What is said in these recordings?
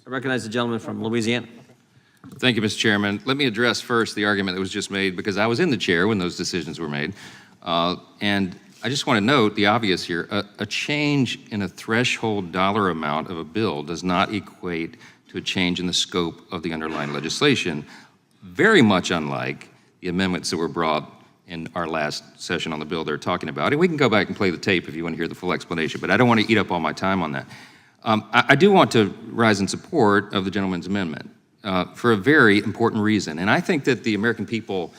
I recognize the gentleman from Louisiana. Thank you, Mr. Chairman. Let me address first the argument that was just made, because I was in the chair when those decisions were made. And I just want to note the obvious here. A change in a threshold dollar amount of a bill does not equate to a change in the scope of the underlying legislation, very much unlike the amendments that were brought in our last session on the bill they're talking about. And we can go back and play the tape if you want to hear the full explanation, but I don't want to eat up all my time on that. I do want to rise in support of the gentleman's amendment for a very important reason. And I think that the American people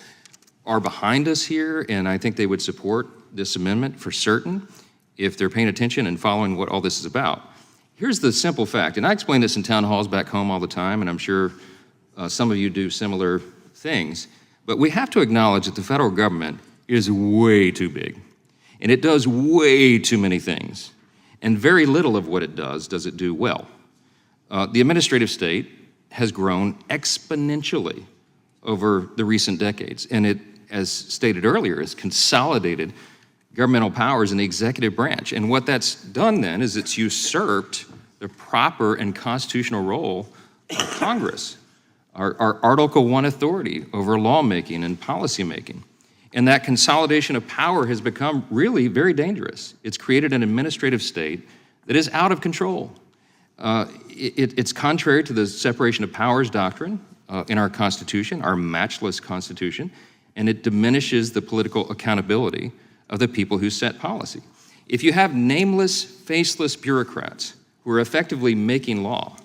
are behind us here, and I think they would support this amendment for certain if they're paying attention and following what all this is about. Here's the simple fact, and I explain this in town halls back home all the time, and I'm sure some of you do similar things, but we have to acknowledge that the federal government is way too big, and it does way too many things, and very little of what it does it do well. The administrative state has grown exponentially over the recent decades, and it, as stated earlier, has consolidated governmental powers in the executive branch. And what that's done then is it's usurped the proper and constitutional role of Congress, our Article I authority over lawmaking and policymaking. And that consolidation of power has become really very dangerous. It's created an administrative state that is out of control. It's contrary to the separation of powers doctrine in our Constitution, our matchless Constitution, and it diminishes the political accountability of the people who set policy. If you have nameless, faceless bureaucrats who are effectively making law,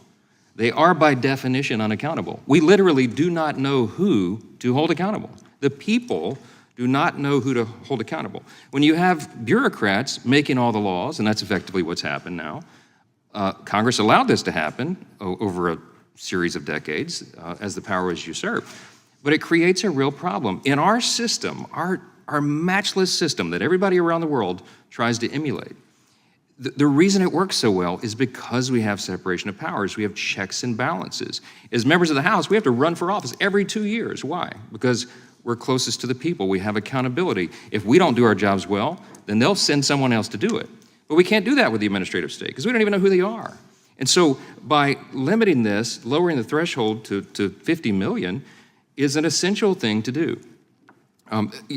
they are by definition unaccountable. We literally do not know who to hold accountable. The people do not know who to hold accountable. When you have bureaucrats making all the laws, and that's effectively what's happened now, Congress allowed this to happen over a series of decades as the power was usurped. But it creates a real problem. In our system, our matchless system that everybody around the world tries to emulate, the reason it works so well is because we have separation of powers. We have checks and balances. As members of the House, we have to run for office every 2 years. Why? Because we're closest to the people. We have accountability. If we don't do our jobs well, then they'll send someone else to do it. But we can't do that with the administrative state because we don't even know who they are. And so by limiting this, lowering the threshold to 50 million is an essential thing to do.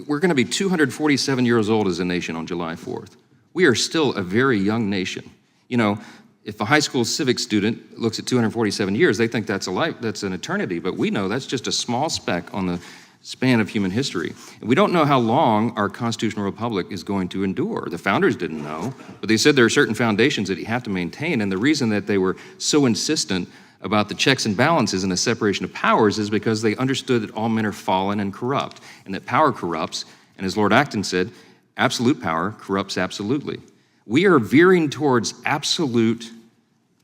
We're going to be 247 years old as a nation on July 4th. We are still a very young nation. You know, if a high school civics student looks at 247 years, they think that's an eternity, but we know that's just a small speck on the span of human history. And we don't know how long our constitutional republic is going to endure. The founders didn't know, but they said there are certain foundations that you have to maintain, and the reason that they were so insistent about the checks and balances and the separation of powers is because they understood that all men are fallen and corrupt, and that power corrupts, and as Lord Acton said, absolute power corrupts absolutely. We are veering towards absolute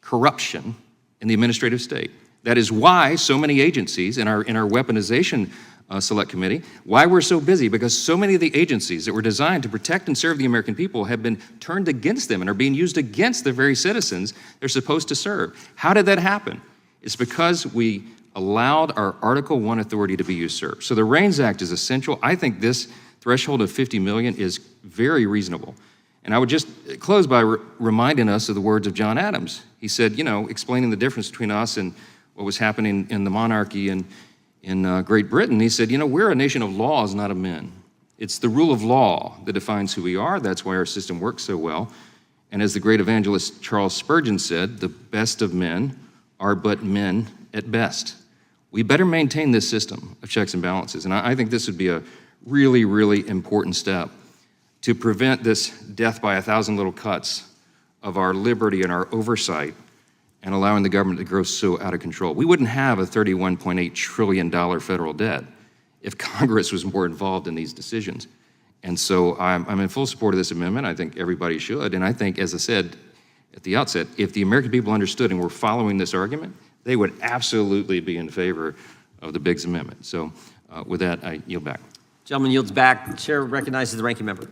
corruption in the administrative state. That is why so many agencies in our weaponization select committee, why we're so busy, because so many of the agencies that were designed to protect and serve the American people have been turned against them and are being used against the very citizens they're supposed to serve. How did that happen? It's because we allowed our Article I authority to be usurped. So the REINS Act is essential. I think this threshold of 50 million is very reasonable. And I would just close by reminding us of the words of John Adams. He said, you know, explaining the difference between us and what was happening in the monarchy in Great Britain, he said, you know, we're a nation of laws, not of men. It's the rule of law that defines who we are. That's why our system works so well. And as the great evangelist Charles Spurgeon said, the best of men are but men at best. We better maintain this system of checks and balances. And I think this would be a really, really important step to prevent this death by 1,000 little cuts of our liberty and our oversight and allowing the government to grow so out of control. We wouldn't have a $31.8 trillion federal debt if Congress was more involved in these decisions. And so I'm in full support of this amendment. I think everybody should. And I think, as I said at the outset, if the American people understood and were following this argument, they would absolutely be in favor of the Biggs Amendment. So with that, I yield back. Gentleman yields back. The chair recognizes the ranking member.